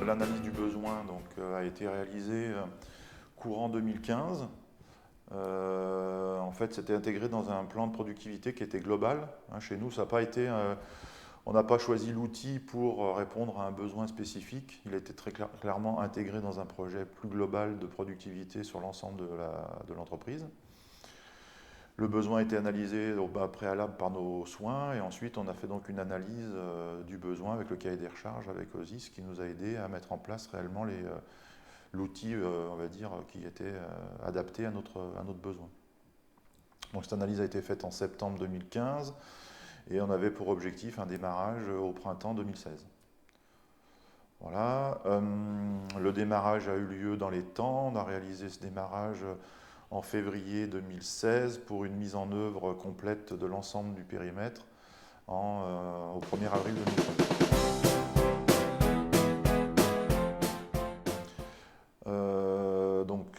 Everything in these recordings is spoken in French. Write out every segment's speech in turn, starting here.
l'analyse du besoin a été réalisée courant 2015. En fait, c'était intégré dans un plan de productivité qui était global. Chez nous, ça n'a pas été, on n'a pas choisi l'outil pour répondre à un besoin spécifique. Il a été très clairement intégré dans un projet plus global de productivité sur l'ensemble de l'entreprise. Le besoin a été analysé au préalable par nos soins et ensuite on a fait donc une analyse du besoin avec le cahier des recharges avec OSIS qui nous a aidé à mettre en place réellement l'outil, on va dire, qui était adapté à notre besoin. Donc cette analyse a été faite en septembre 2015 et on avait pour objectif un démarrage au printemps 2016. Voilà, le démarrage a eu lieu dans les temps, on a réalisé ce démarrage en février 2016 pour une mise en œuvre complète de l'ensemble du périmètre au 1er avril 2016.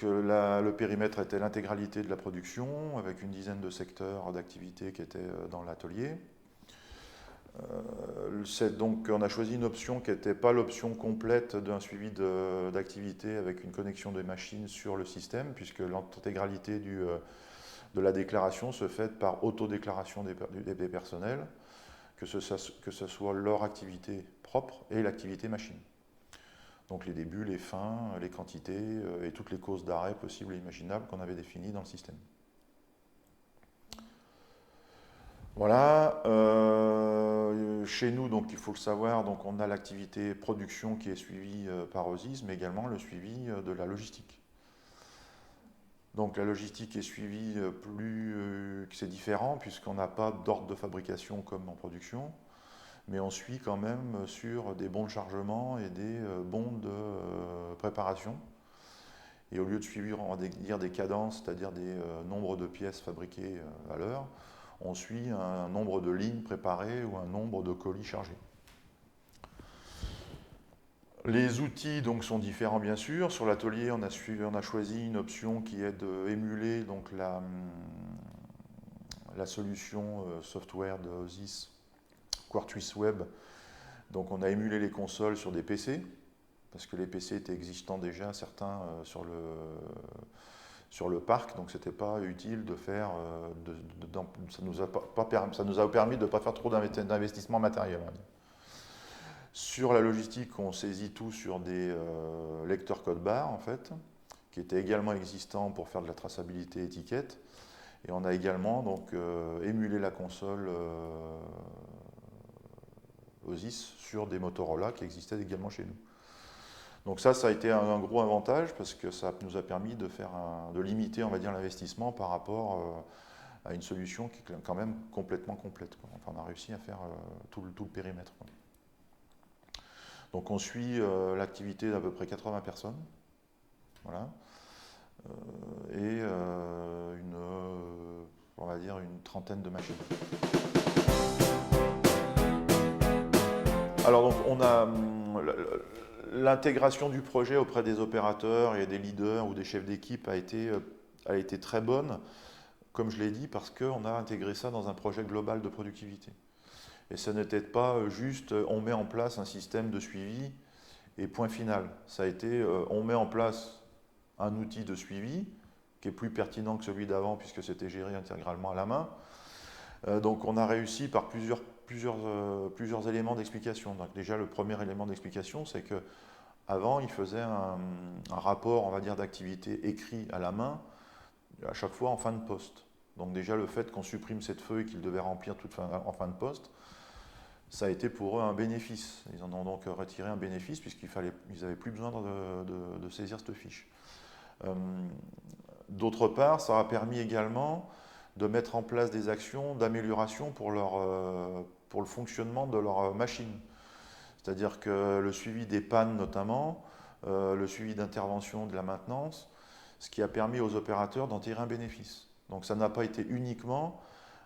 Le périmètre était l'intégralité de la production avec une dizaine de secteurs d'activité qui étaient dans l'atelier. Donc on a choisi une option qui n'était pas l'option complète d'un suivi d'activité avec une connexion des machines sur le système, puisque l'intégralité de la déclaration se fait par autodéclaration des personnels, que ce soit leur activité propre et l'activité machine. Donc les débuts, les fins, les quantités et toutes les causes d'arrêt possibles et imaginables qu'on avait définies dans le système. Voilà, chez nous, donc il faut le savoir, donc on a l'activité production qui est suivie par OSIS, mais également le suivi de la logistique. Donc la logistique est suivie c'est différent puisqu'on n'a pas d'ordre de fabrication comme en production, mais on suit quand même sur des bons de chargement et des bons de préparation. Et au lieu de suivre, on va dire des cadences, c'est-à-dire des nombres de pièces fabriquées à l'heure, on suit un nombre de lignes préparées ou un nombre de colis chargés. Les outils donc, sont différents bien sûr. Sur l'atelier, on a choisi une option qui est d'émuler la solution software de OSIS Quartus Web. Donc on a émulé les consoles sur des PC, parce que les PC étaient existants déjà, certains sur le parc, donc c'était pas utile de faire, ça nous a permis de ne pas faire trop d'investissement matériel. Sur la logistique, on saisit tout sur des lecteurs code barre en fait, qui étaient également existants pour faire de la traçabilité étiquette, et on a également donc émulé la console OSIS sur des Motorola qui existaient également chez nous. Donc ça a été un gros avantage parce que ça nous a permis de limiter, on va dire, l'investissement par rapport à une solution qui est quand même complètement complète. Enfin, on a réussi à faire tout le périmètre. Donc on suit l'activité d'à peu près 80 personnes. Voilà. Et on va dire une trentaine de machines. Alors donc on a l'intégration du projet auprès des opérateurs et des leaders ou des chefs d'équipe a été très bonne, comme je l'ai dit, parce qu'on a intégré ça dans un projet global de productivité. Et ce n'était pas juste on met en place un système de suivi et point final. Ça a été on met en place un outil de suivi qui est plus pertinent que celui d'avant puisque c'était géré intégralement à la main. Donc on a réussi par plusieurs éléments d'explication. Donc déjà le premier élément d'explication, c'est que avant il faisait un rapport, on va dire, d'activité écrit à la main à chaque fois en fin de poste. Donc déjà le fait qu'on supprime cette feuille qu'ils devaient remplir en fin de poste, ça a été pour eux un bénéfice. Ils en ont donc retiré un bénéfice puisqu'ils n'avaient plus besoin de saisir cette fiche. D'autre part, ça a permis également de mettre en place des actions d'amélioration pour le fonctionnement de leur machine. C'est-à-dire que le suivi des pannes notamment, le suivi d'intervention de la maintenance, ce qui a permis aux opérateurs d'en tirer un bénéfice. Donc ça n'a pas été uniquement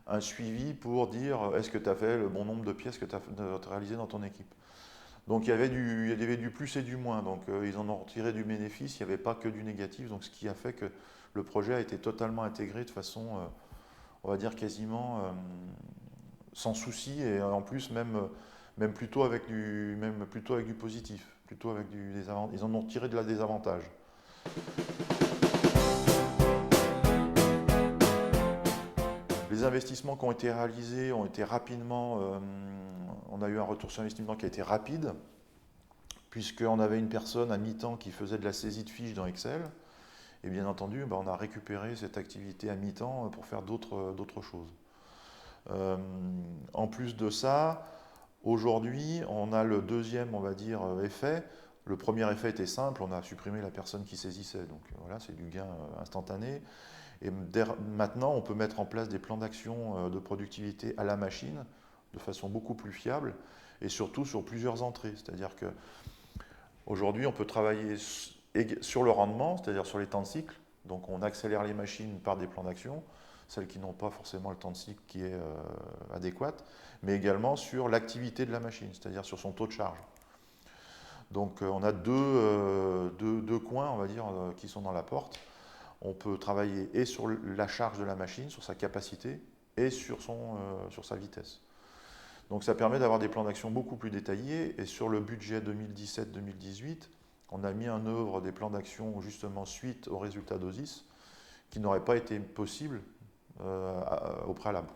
un suivi pour dire est-ce que tu as fait le bon nombre de pièces que tu as réalisées dans ton équipe. Donc il y avait du plus et du moins, donc ils en ont retiré du bénéfice, il n'y avait pas que du négatif, donc ce qui a fait que le projet a été totalement intégré de façon, on va dire quasiment sans souci, et en plus même plutôt avec du positif. plutôt avec des avantages. Ils en ont tiré de la désavantage. Les investissements qui ont été réalisés ont été rapidement, on a eu un retour sur investissement qui a été rapide, puisqu'on avait une personne à mi-temps qui faisait de la saisie de fiches dans Excel, et bien entendu, on a récupéré cette activité à mi-temps pour faire d'autres choses. En plus de ça, aujourd'hui, on a le deuxième, on va dire, effet. Le premier effet était simple, on a supprimé la personne qui saisissait, donc voilà, c'est du gain instantané. Et maintenant, on peut mettre en place des plans d'action de productivité à la machine de façon beaucoup plus fiable et surtout sur plusieurs entrées. C'est-à-dire qu'aujourd'hui, on peut travailler sur le rendement, c'est-à-dire sur les temps de cycle. Donc on accélère les machines par des plans d'action, celles qui n'ont pas forcément le temps de cycle qui est adéquat, mais également sur l'activité de la machine, c'est-à-dire sur son taux de charge. Donc on a deux coins, on va dire, qui sont dans la porte. On peut travailler et sur la charge de la machine, sur sa capacité, et sur sa vitesse. Donc ça permet d'avoir des plans d'action beaucoup plus détaillés. Et sur le budget 2017-2018, on a mis en œuvre des plans d'action justement suite aux résultats d'OSIS, qui n'auraient pas été possibles au préalable.